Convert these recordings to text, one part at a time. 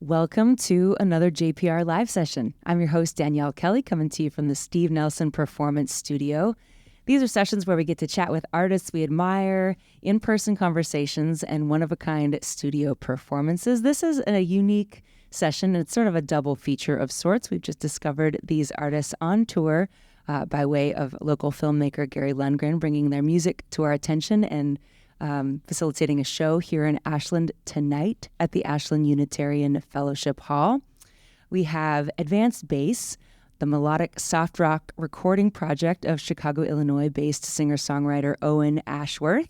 Welcome to another JPR live session. I'm your host, Danielle Kelly, coming to you from the Steve Nelson Performance Studio. These are sessions where we get to chat with artists we admire, in-person conversations, and one-of-a-kind studio performances. This is a unique session. It's sort of a double feature of sorts. We've just discovered these artists on tour by way of local filmmaker Gary Lundgren, bringing their music to our attention and facilitating a show here in Ashland tonight at the Ashland Unitarian Fellowship Hall. We have Advanced Bass, the melodic soft rock recording project of Chicago, Illinois-based singer-songwriter Owen Ashworth.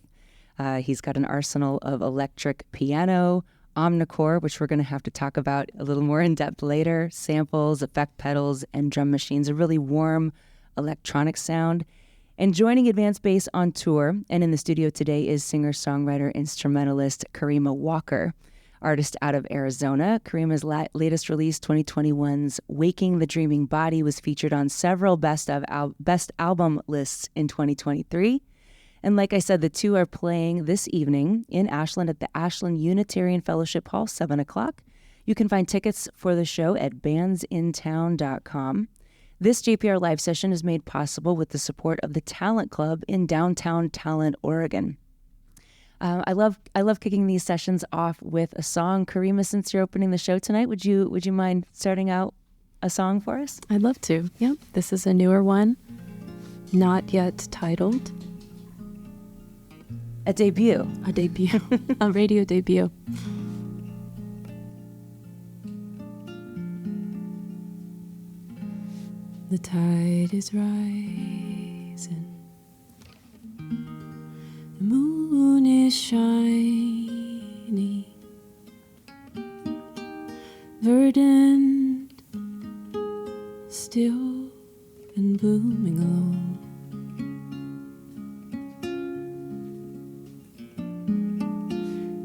He's got an arsenal of electric piano, Omnichord, which we're going to have to talk about a little more in depth later, samples, effect pedals, and drum machines, a really warm electronic sound. And joining Advanced Bass on tour and in the studio today is singer-songwriter instrumentalist Karima Walker, artist out of Arizona. Karima's latest release, 2021's Waking the Dreaming Body, was featured on several best album lists in 2023. And like I said, the two are playing this evening in Ashland at the Ashland Unitarian Fellowship Hall, 7 o'clock. You can find tickets for the show at bandsintown.com. This JPR live session is made possible with the support of the Talent Club in downtown Talent, Oregon. I love kicking these sessions off with a song. Karima, since you're opening the show tonight, would you mind starting out a song for us? I'd love to. Yep. This is a newer one, not yet titled. A debut. A debut. A radio debut. The tide is rising. The moon is shining. Verdant, still and blooming alone.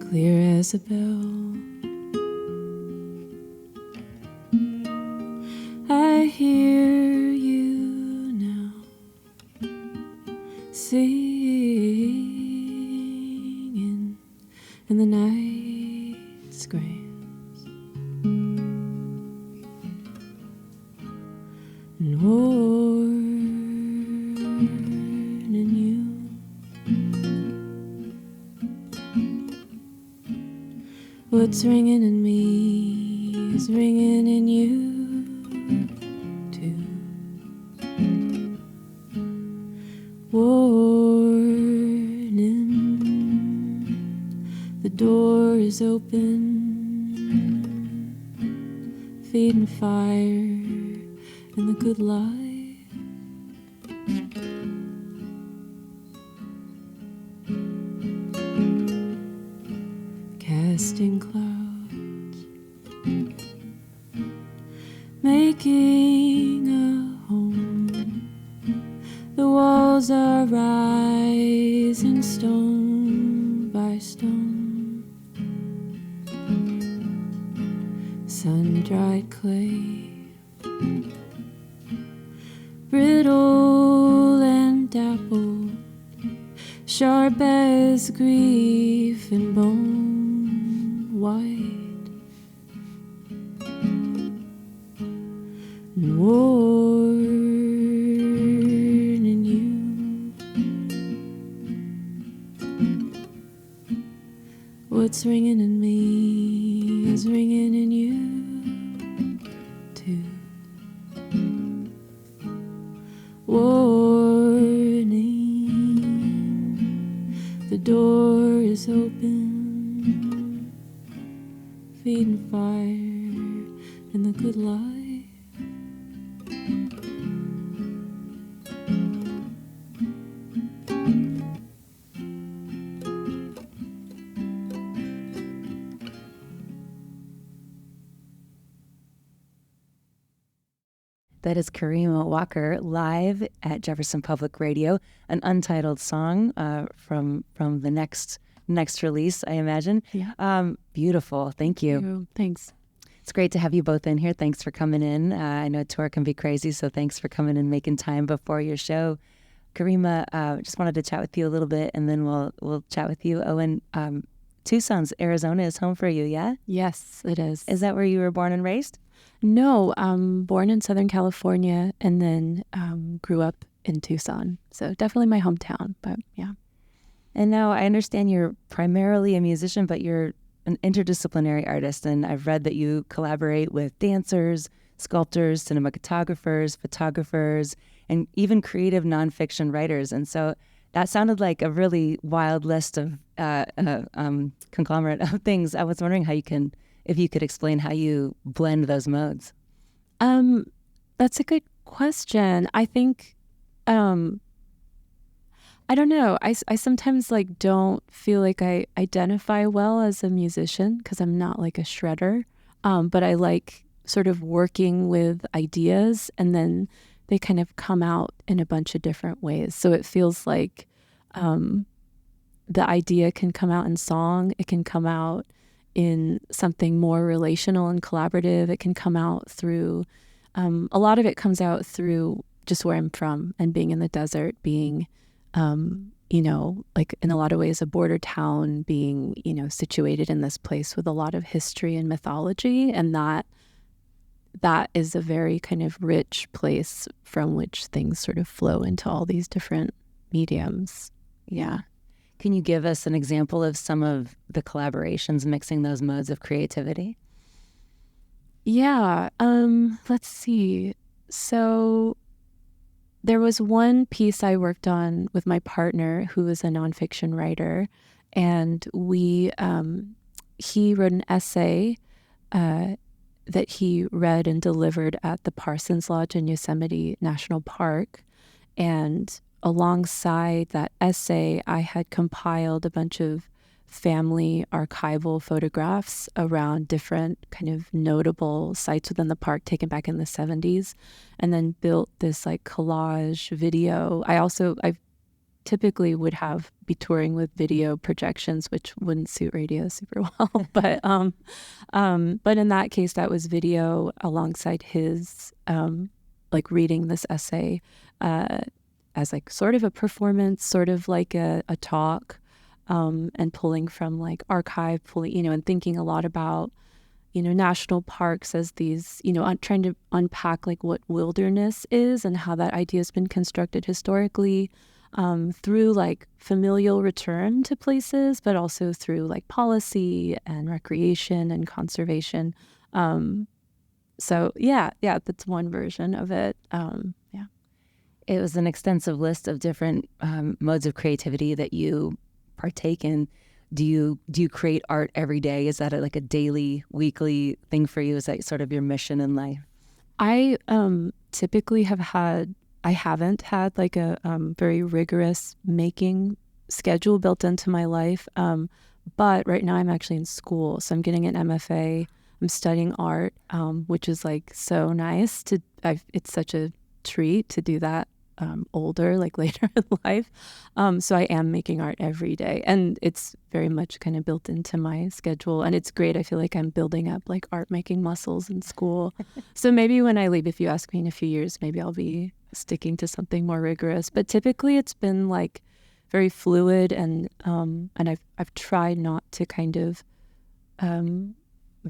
Clear as a bell. I hear you now singing in the night screams and warning you. What's ringing in me is ringing in you. Warning, the door is open, feeding fire and the good life. Casting clouds, making a home. The walls are rising stone by stone. Sun-dried clay, brittle and dappled, sharp as grief and bone white. And warning you. What's ringing in me is ringing in you too. Warning, the door is open, feeding fire and the good life. That is Karima Walker live at Jefferson Public Radio, an untitled song from the next release, I imagine. Yeah. Beautiful. Thank you. Thanks. It's great to have you both in here. Thanks for coming in. I know tour can be crazy, so thanks for coming and making time before your show. Karima, just wanted to chat with you a little bit, and then we'll chat with you. Owen, Tucson's Arizona is home for you, yeah? Yes, it is. Is that where you were born and raised? No, born in Southern California and then grew up in Tucson. So definitely my hometown, but yeah. And now I understand you're primarily a musician, but you're an interdisciplinary artist. And I've read that you collaborate with dancers, sculptors, cinematographers, photographers, and even creative nonfiction writers. And so that sounded like a really wild list of conglomerate of things. I was wondering if you could explain how you blend those modes. That's a good question. I think, I don't know. I sometimes like don't feel like I identify well as a musician because I'm not like a shredder. But I like sort of working with ideas and then they kind of come out in a bunch of different ways. So it feels like the idea can come out in song. It can come out in something more relational and collaborative. It can come out through, a lot of it comes out through just where I'm from and being in the desert, being, like in a lot of ways a border town, being, situated in this place with a lot of history and mythology. And that is a very kind of rich place from which things sort of flow into all these different mediums. Yeah. Can you give us an example of some of the collaborations mixing those modes of creativity? Yeah. Let's see. So there was one piece I worked on with my partner who is a nonfiction writer, and he wrote an essay that he read and delivered at the Parsons Lodge in Yosemite National Park. And alongside that essay, I had compiled a bunch of family archival photographs around different kind of notable sites within the park taken back in the 70s, and then built this like collage video. I typically would be touring with video projections, which wouldn't suit radio super well. But in that case, that was video alongside his like reading this essay as like sort of a performance, sort of like a talk, and pulling from like archive, and thinking a lot about, national parks as these, trying to unpack like what wilderness is and how that idea has been constructed historically, through like familial return to places, but also through like policy and recreation and conservation. So yeah, that's one version of it. Yeah. It was an extensive list of different modes of creativity that you partake in. Do you create art every day? Is that like a daily, weekly thing for you? Is that sort of your mission in life? I typically I haven't had like a very rigorous making schedule built into my life. But right now I'm actually in school. So I'm getting an MFA. I'm studying art, which is like so nice it's such a treat to do that older, like later in life. So I am making art every day, and it's very much kind of built into my schedule, and it's great. I feel like I'm building up like art making muscles in school. So maybe when I leave, if you ask me in a few years, maybe I'll be sticking to something more rigorous. But typically it's been like very fluid, and I've tried not to kind of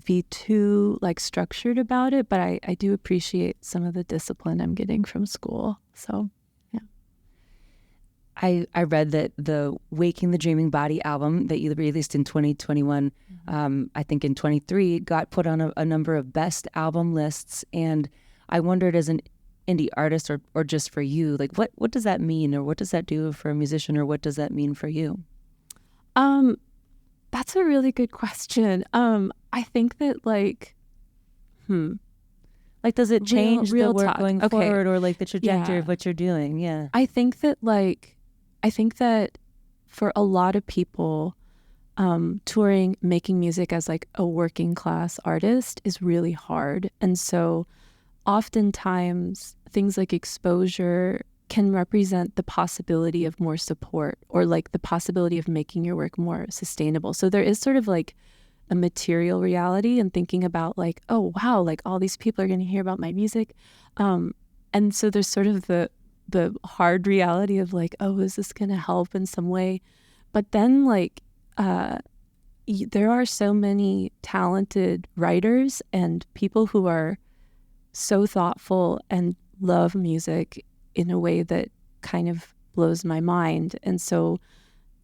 be too like structured about it, but I do appreciate some of the discipline I'm getting from school. So I read that the Waking the Dreaming Body album that you released in 2021, I think in 23, got put on a number of best album lists. And I wondered, as an indie artist or just for you, like what does that mean, or what does that do for a musician, or what does that mean for you? That's a really good question. I think that like does it change real the work talk going forward, or like the trajectory of what you're doing? Yeah. I think that for a lot of people, touring, making music as like a working class artist is really hard. And so oftentimes things like exposure can represent the possibility of more support, or like the possibility of making your work more sustainable. So there is sort of like a material reality, and thinking about like, oh wow, like all these people are going to hear about my music. And so there's sort of the hard reality of like, oh, is this going to help in some way? But then like, there are so many talented writers and people who are so thoughtful and love music in a way that kind of blows my mind. And so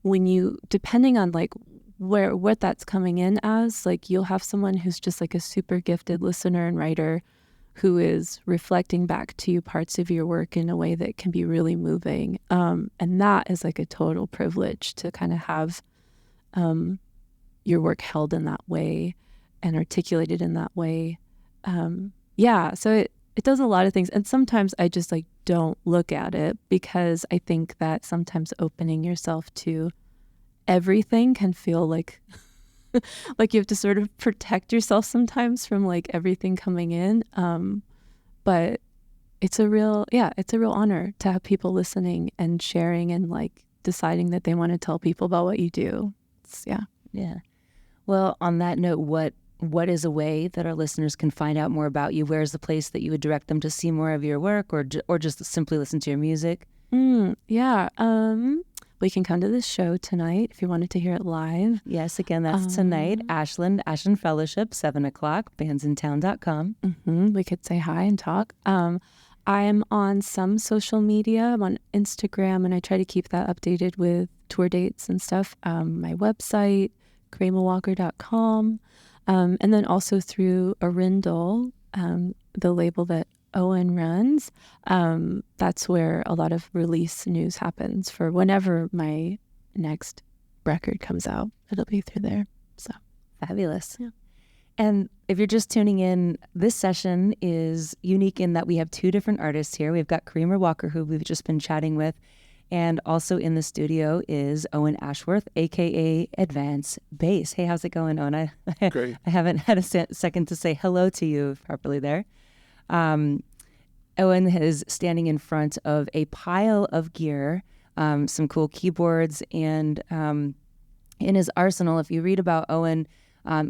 when you, depending on like what that's coming in as, like you'll have someone who's just like a super gifted listener and writer who is reflecting back to you parts of your work in a way that can be really moving. And that is like a total privilege to kind of have your work held in that way and articulated in that way. So it does a lot of things. And sometimes I just like don't look at it because I think that sometimes opening yourself to everything can feel like like you have to sort of protect yourself sometimes from like everything coming in. But it's a real honor to have people listening and sharing and like deciding that they want to tell people about what you do. Yeah. Well, on that note, what is a way that our listeners can find out more about you? Where's the place that you would direct them to see more of your work or just simply listen to your music? We can come to this show tonight if you wanted to hear it live. Yes, again, that's tonight. Ashland Fellowship, 7:00, bandsintown.com. We could say hi and talk. I'm on some social media. I'm on Instagram, and I try to keep that updated with tour dates and stuff. My website, karimawalker.com. And then also through Arindel, the label that Owen runs. That's where a lot of release news happens for whenever my next record comes out. It'll be through there. So fabulous. Yeah. And if you're just tuning in, this session is unique in that we have two different artists here. We've got Karima Walker, who we've just been chatting with, and also in the studio is Owen Ashworth, aka Advance Bass. Hey, how's it going, Owen? Great. I haven't had a second to say hello to you properly there. Owen is standing in front of a pile of gear, some cool keyboards, and in his arsenal, if you read about Owen,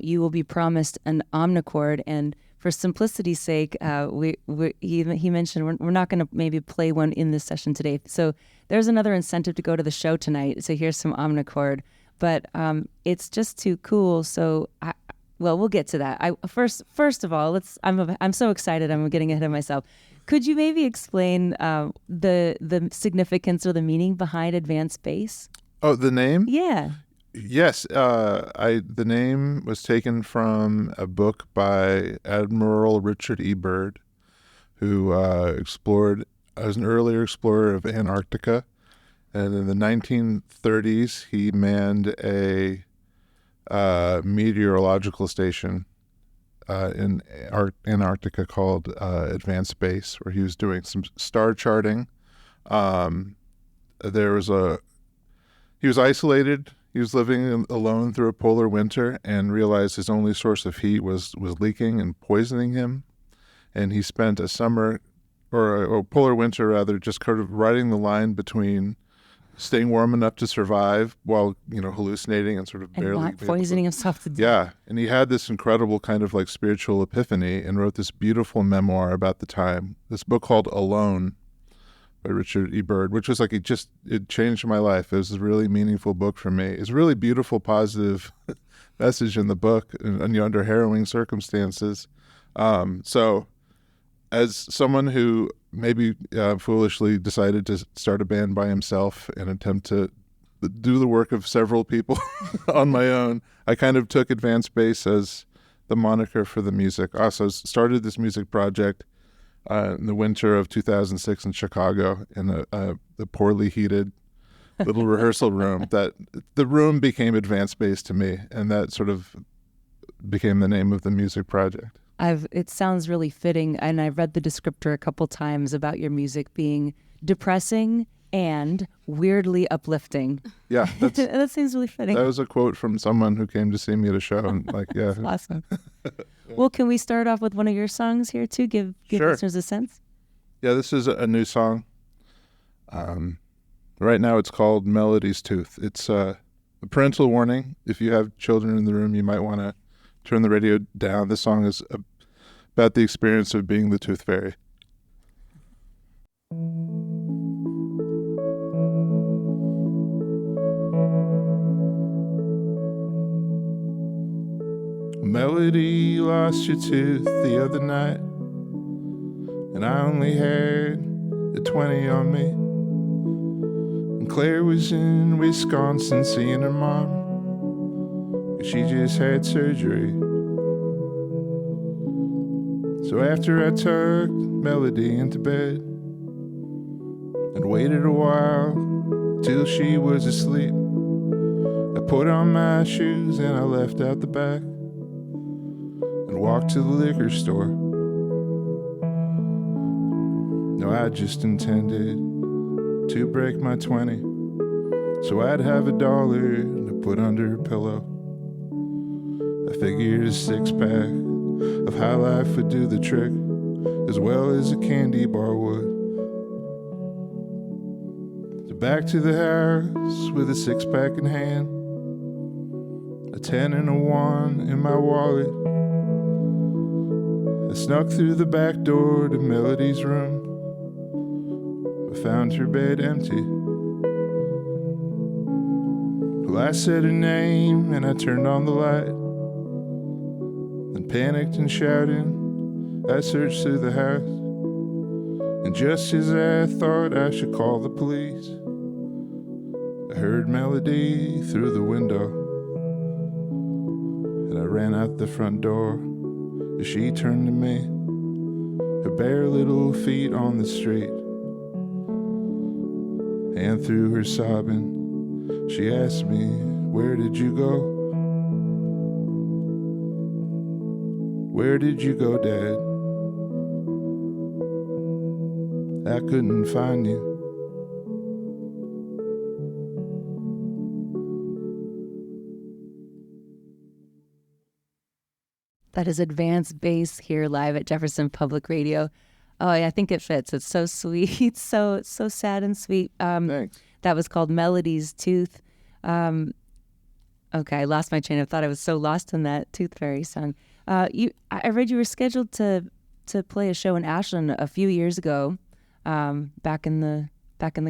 you will be promised an Omnichord. And for simplicity's sake, he mentioned we're not going to maybe play one in this session today. So there's another incentive to go to the show tonight. So here's some Omnichord, but it's just too cool. So we'll get to that. First of all, I'm so excited. I'm getting ahead of myself. Could you maybe explain the significance or the meaning behind Advanced Bass? Oh, the name? Yeah. Yes. The name was taken from a book by Admiral Richard E. Byrd, who was an earlier explorer of Antarctica. And in the 1930s, he manned a meteorological station in Antarctica called Advanced Bass, where he was doing some star charting. He was isolated. He was living alone through a polar winter and realized his only source of heat was leaking and poisoning him. And he spent a summer, or a polar winter rather, just kind of riding the line between staying warm enough to survive while, hallucinating and sort of barely not poisoning himself to death. Yeah. And he had this incredible kind of like spiritual epiphany and wrote this beautiful memoir about the time, this book called Alone by Richard E. Byrd, which was like, it changed my life. It was a really meaningful book for me. It's a really beautiful, positive message in the book and under harrowing circumstances. So as someone who maybe foolishly decided to start a band by himself and attempt to do the work of several people on my own, I kind of took Advanced Bass as the moniker for the music. Also started this music project in the winter of 2006 in Chicago in the poorly heated little rehearsal room. That the room became Advanced Bass to me, and that sort of became the name of the music project. It sounds really fitting, and I've read the descriptor a couple times about your music being depressing and weirdly uplifting. Yeah, that seems really fitting. That was a quote from someone who came to see me at a show, and yeah, that's awesome. Well, can we start off with one of your songs here too? Give Sure. listeners a sense. Yeah, this is a new song. Right now, it's called Melody's Tooth. It's a parental warning. If you have children in the room, you might want to turn the radio down. This song is about the experience of being the tooth fairy. Melody lost your tooth the other night, and I only had a 20 on me. And Claire was in Wisconsin seeing her mom, 'cause she just had surgery. So after I tucked Melody into bed and waited a while till she was asleep, I put on my shoes and I left out the back and walked to the liquor store. No, I just intended to break my 20 so I'd have $1 to put under her pillow. I figured a 6-pack of High Life would do the trick, as well as a candy bar would. So back to the house with a 6-pack in hand, a 10 and a 1 in my wallet. I snuck through the back door to Melody's room, but found her bed empty. Well, I said her name and I turned on the light. Then panicked and shouting, I searched through the house. And just as I thought I should call the police, I heard Melody through the window. And I ran out the front door as she turned to me, her bare little feet on the street. And through her sobbing, she asked me, where did you go? Where did you go, Dad? I couldn't find you. That is advanced bass here live at Jefferson Public Radio. Oh, I think it fits. It's so sweet, so sad and sweet. Thanks. That was called Melody's Tooth. Okay, I lost my train of thought. I was so lost in that Tooth Fairy song. I read you were scheduled to play a show in Ashland a few years ago, back in the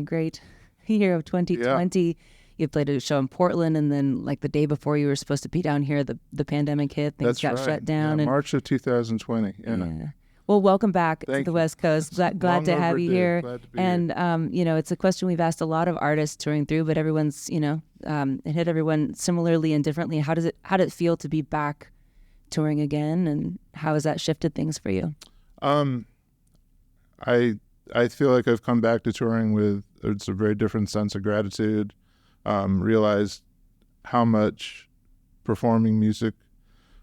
great year of 2020. Yeah. You played a show in Portland, and then like the day before you were supposed to be down here, the pandemic hit. Things got shut down. Yeah, March of 2020. Yeah. Well, welcome back to the West Coast. Glad to have you here. Glad to be here. And it's a question we've asked a lot of artists touring through, but everyone's it hit everyone similarly and differently. How did it feel to be back touring again, and how has that shifted things for you? I feel like I've come back to touring with it's a very different sense of gratitude. Realized how much performing music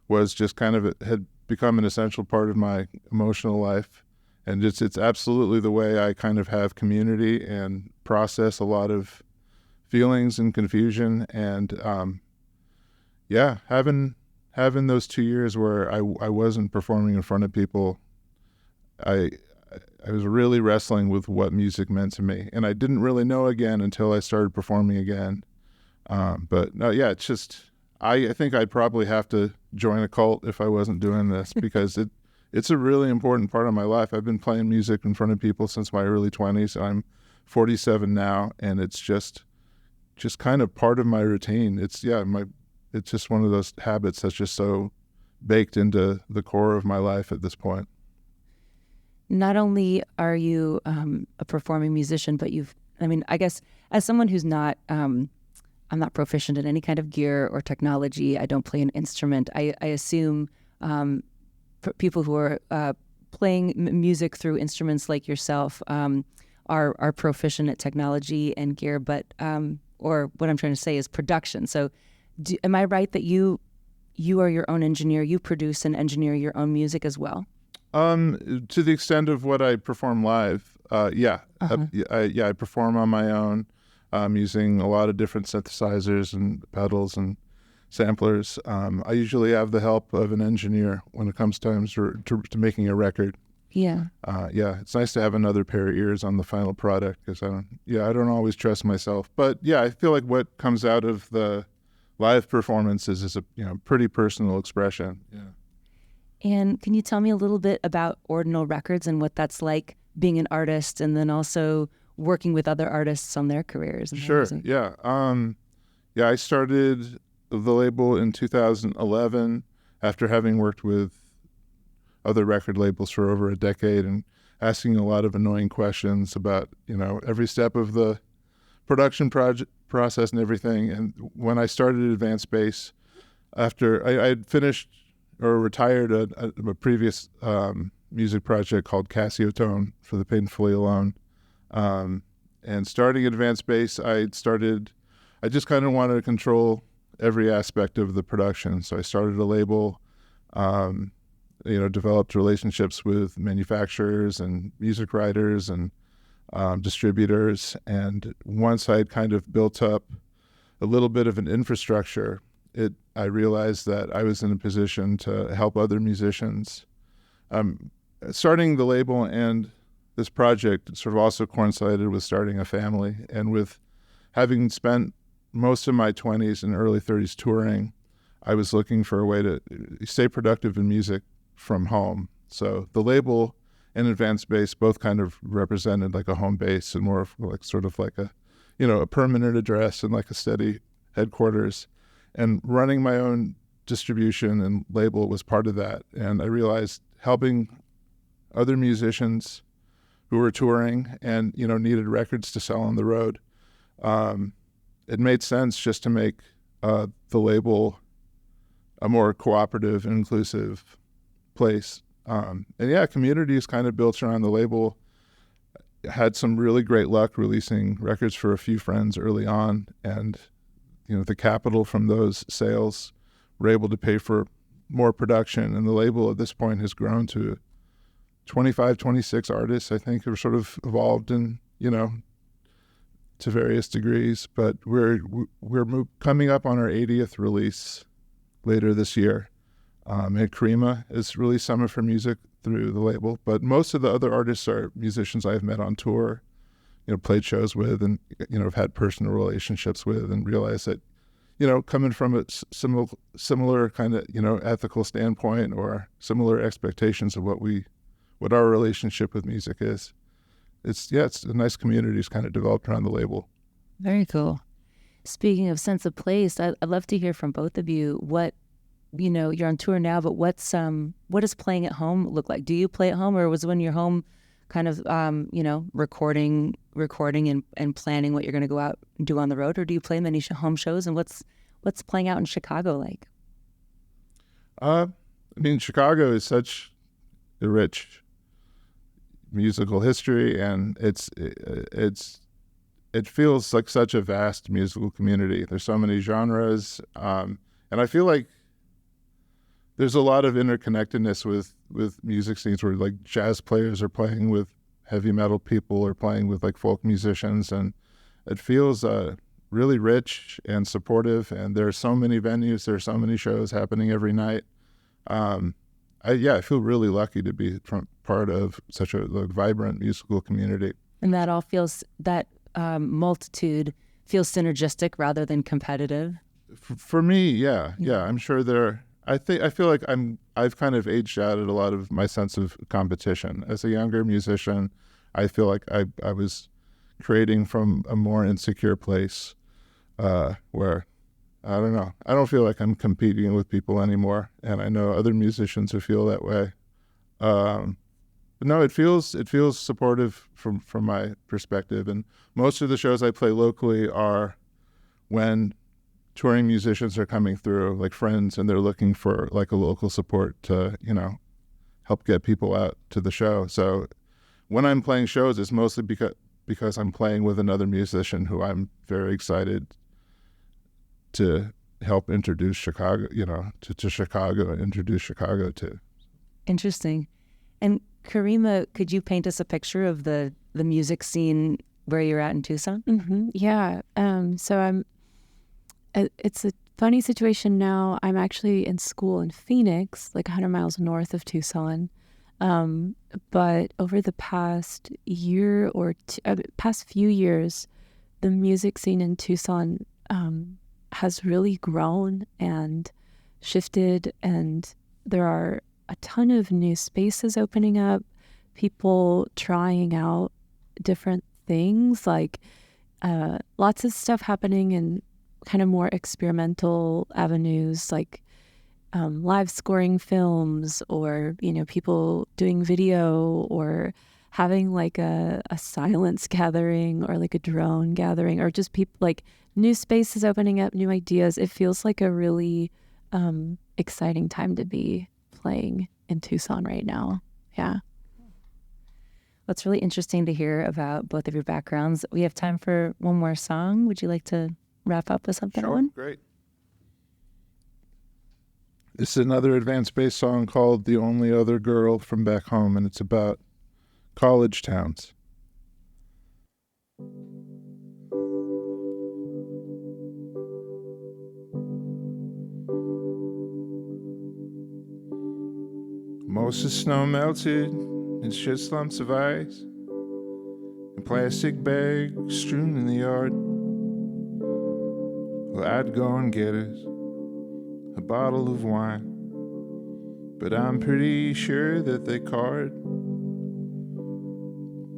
was just kind of had become an essential part of my emotional life, and it's absolutely the way I kind of have community and process a lot of feelings and confusion. And having those 2 years where I wasn't performing in front of people, I was really wrestling with what music meant to me, and I didn't really know again until I started performing again. But no, yeah, it's just I think I'd probably have to join a cult if I wasn't doing this because it's a really important part of my life. I've been playing music in front of people since my early 20s. I'm 47 now, and it's just kind of part of my routine. It's just one of those habits that's just so baked into the core of my life at this point. Not only are you a performing musician, but I guess as someone who's not, I'm not proficient in any kind of gear or technology. I don't play an instrument. I assume people who are playing music through instruments like yourself are proficient at technology and gear, but or what I'm trying to say is production. So am I right that you are your own engineer? You produce and engineer your own music as well? To the extent of what I perform live, yeah. I perform on my own, using a lot of different synthesizers and pedals and samplers. I usually have the help of an engineer when it comes time to making a record. Yeah. It's nice to have another pair of ears on the final product because I don't always trust myself. But yeah, I feel like what comes out of the live performances is a pretty personal expression. Yeah. And can you tell me a little bit about Ordinal Records and what that's like being an artist and then also working with other artists on their careers? Sure, yeah. I started the label in 2011 after having worked with other record labels for over a decade and asking a lot of annoying questions about, every step of the production process and everything. And when I started Advanced Bass, after I had finished or retired a previous music project called Casiotone for the Painfully Alone, and starting Advanced Bass, I just kind of wanted to control every aspect of the production. So I started a label, developed relationships with manufacturers and music writers and distributors. And once I'd kind of built up a little bit of an infrastructure, I realized that I was in a position to help other musicians. Starting the label and this project sort of also coincided with starting a family. And with having spent most of my 20s and early 30s touring, I was looking for a way to stay productive in music from home. So the label and Advanced Bass both kind of represented like a home base and more of like sort of like a permanent address and like a steady headquarters. And running my own distribution and label was part of that. And I realized helping other musicians who were touring and, needed records to sell on the road, it made sense just to make the label a more cooperative and inclusive place. Community is kind of built around the label. Had some really great luck releasing records for a few friends early on, and the capital from those sales were able to pay for more production, and the label at this point has grown to 25, 26 artists, I think, have sort of evolved in, to various degrees. But we're coming up on our 80th release later this year. And Karima has released some of her music through the label, but most of the other artists are musicians I've met on tour, played shows with, and have had personal relationships with, and realized that coming from a similar kind of ethical standpoint or similar expectations of what our relationship with music is, it's a nice community that's kind of developed around the label. Very cool. Speaking of sense of place, I'd love to hear from both of you what you're on tour now, but what does playing at home look like? Do you play at home, or was when you're home kind of, recording and planning what you're going to go out and do on the road, or do you play many home shows? And what's playing out in Chicago like? Chicago is such a rich musical history, and it feels like such a vast musical community. There's so many genres, and I feel like there's a lot of interconnectedness with music scenes where like jazz players are playing with heavy metal people or playing with like folk musicians, and it feels really rich and supportive. And there are so many venues, there are so many shows happening every night. I feel really lucky to be part of such a vibrant musical community. And that all feels that multitude feels synergistic rather than competitive. For me, yeah. I'm sure I feel like I've kind of aged out at a lot of my sense of competition. As a younger musician, I feel like I was creating from a more insecure place, where I don't know. I don't feel like I'm competing with people anymore, and I know other musicians who feel that way. But no, it feels supportive from my perspective. And most of the shows I play locally are when touring musicians are coming through, like friends, and they're looking for like a local support to, help get people out to the show. So when I'm playing shows, it's mostly because I'm playing with another musician who I'm very excited to help introduce Chicago, to Chicago, and introduce Chicago to. Interesting. And Karima, could you paint us a picture of the music scene where you're at in Tucson? Mm-hmm. Yeah. So it's a funny situation now. I'm actually in school in Phoenix, like 100 miles north of Tucson. But over the past year or past few years, the music scene in Tucson has really grown and shifted, and there are a ton of new spaces opening up, people trying out different things, like lots of stuff happening in kind of more experimental avenues, like live scoring films, or, people doing video, or having like a silence gathering, or like a drone gathering, or just people, like new spaces opening up, new ideas. It feels like a really exciting time to be playing in Tucson right now. Yeah. Well, it's really interesting to hear about both of your backgrounds. We have time for one more song. Would you like to wrap up with something? Sure, Owen? great. This is another advanced bass song called The Only Other Girl from Back Home, and it's about college towns. Most of the snow melted, it's just lumps of ice and plastic bags strewn in the yard. Well, I'd go and get us a bottle of wine, but I'm pretty sure that they card.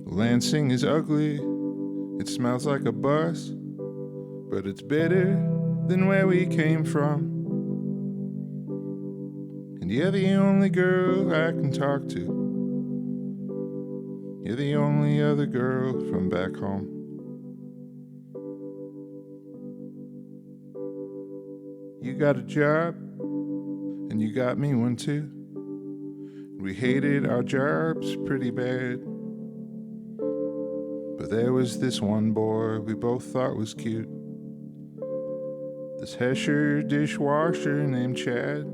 Lansing is ugly, it smells like a bus, but it's better than where we came from. And you're the only girl I can talk to. You're the only other girl from back home. You got a job, and you got me one too. We hated our jobs pretty bad, but there was this one boy we both thought was cute. This Hesher dishwasher named Chad.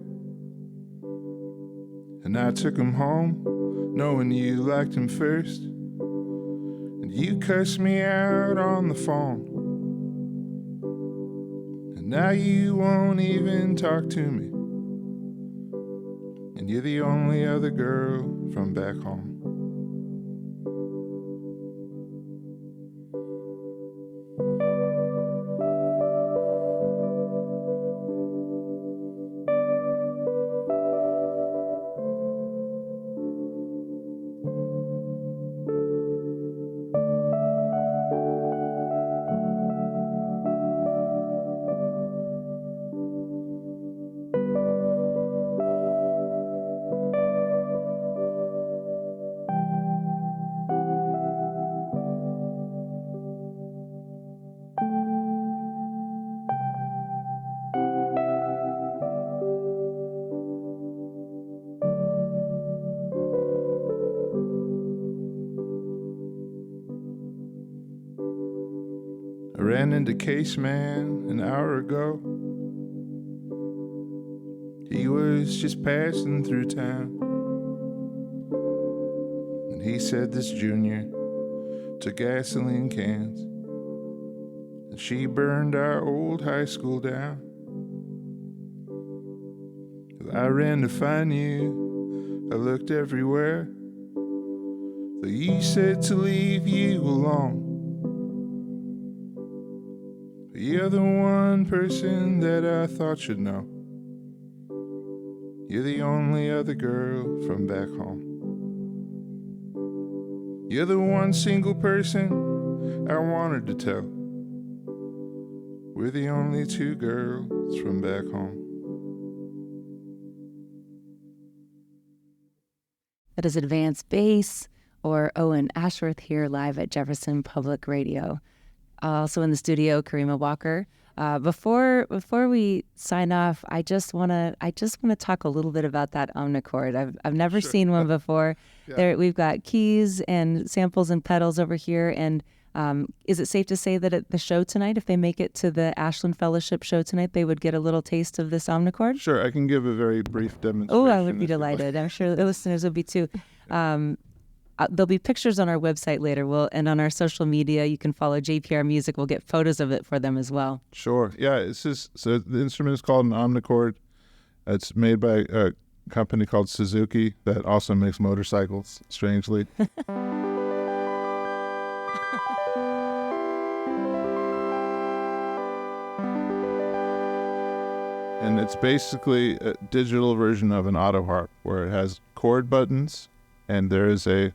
And I took him home, knowing you liked him first. And you cussed me out on the phone. And now you won't even talk to me. And you're the only other girl from back home. I ran into Case Man an hour ago. He was just passing through town, and he said this junior took gasoline cans, and she burned our old high school down. Well, I ran to find you, I looked everywhere, though you said to leave you alone. You're the one person that I thought should know. You're the only other girl from back home. You're the one single person I wanted to tell. We're the only two girls from back home. That is Advanced Bass, or Owen Ashworth, here live at Jefferson Public Radio. Also in the studio, Karima Walker. Before we sign off, I just want to talk a little bit about that Omnichord. I've never seen one before. Yeah. There we've got keys and samples and pedals over here. And is it safe to say that at the show tonight, if they make it to the Ashland Fellowship show tonight, they would get a little taste of this Omnichord? Sure, I can give a very brief demonstration. Oh, I would be delighted. I'm sure the listeners would be too. There'll be pictures on our website later. And on our social media, you can follow JPR Music. We'll get photos of it for them as well. Sure. Yeah, so the instrument is called an Omnichord. It's made by a company called Suzuki that also makes motorcycles, strangely. And it's basically a digital version of an auto harp where it has chord buttons, and there is a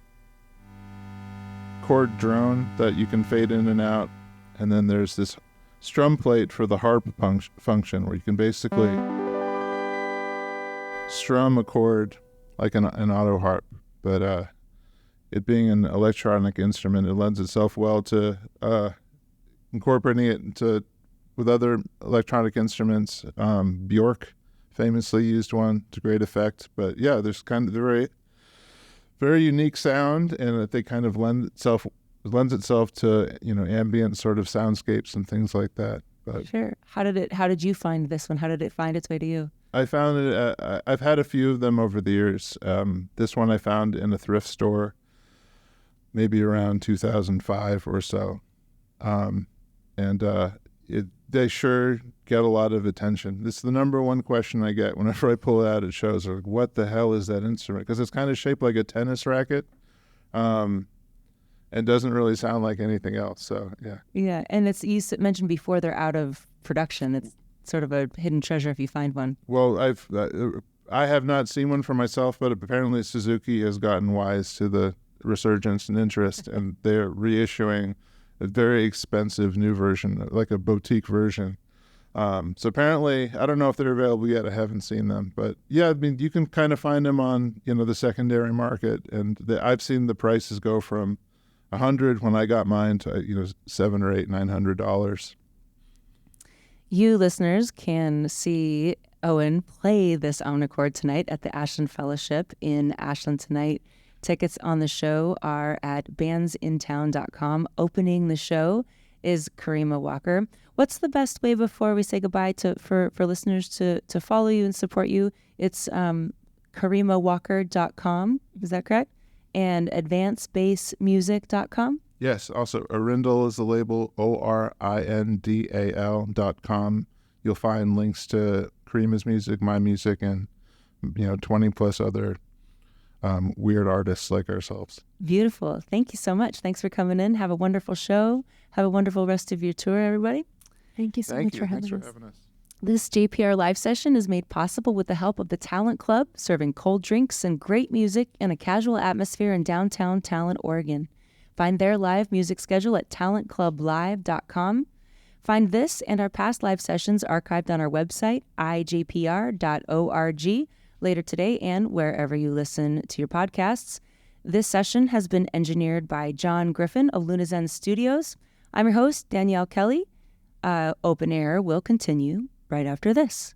chord drone that you can fade in and out, and then there's this strum plate for the harp function where you can basically strum a chord like an auto harp, but it being an electronic instrument, it lends itself well to incorporating it with other electronic instruments. Bjork famously used one to great effect. But yeah, there's kind of the very, very unique sound, and that they kind of lends itself to ambient sort of soundscapes and things like that. But sure. How did you find this one? How did it find its way to you? I found it. I've had a few of them over the years. This one I found in a thrift store, maybe around 2005 or so, they sure get a lot of attention. This is the number one question I get whenever I pull it out at shows. Like, what the hell is that instrument? Because it's kind of shaped like a tennis racket, and doesn't really sound like anything else. So yeah. Yeah, and you mentioned before they're out of production. It's sort of a hidden treasure if you find one. Well, I have not seen one for myself, but apparently Suzuki has gotten wise to the resurgence and interest, and they're reissuing a very expensive new version, like a boutique version. So apparently, I don't know if they're available yet. I haven't seen them, but yeah, I mean, you can kind of find them on the secondary market, and I've seen the prices go from $100 when I got mine to $700 or $900. You listeners can see Owen play this Omnichord tonight at the Ashland Fellowship in Ashland tonight. Tickets on the show are at bandsintown.com. Opening the show is Karima Walker. What's the best way before we say goodbye for listeners to follow you and support you? It's karimawalker.com. Is that correct? And advancebassmusic.com. Yes. Also, Orindal is the label, ORINDAL.com. You'll find links to Karima's music, my music, and 20 plus other weird artists like ourselves. Beautiful. Thank you so much. Thanks for coming in. Have a wonderful show. Have a wonderful rest of your tour, everybody. Thank you so much for having us. This JPR live session is made possible with the help of the Talent Club, serving cold drinks and great music in a casual atmosphere in downtown Talent, Oregon. Find their live music schedule at talentclublive.com. Find this and our past live sessions archived on our website, ijpr.org, later today and wherever you listen to your podcasts. This session has been engineered by John Griffin of Lunazen Studios. I'm your host, Danielle Kelly. Open Air will continue right after this.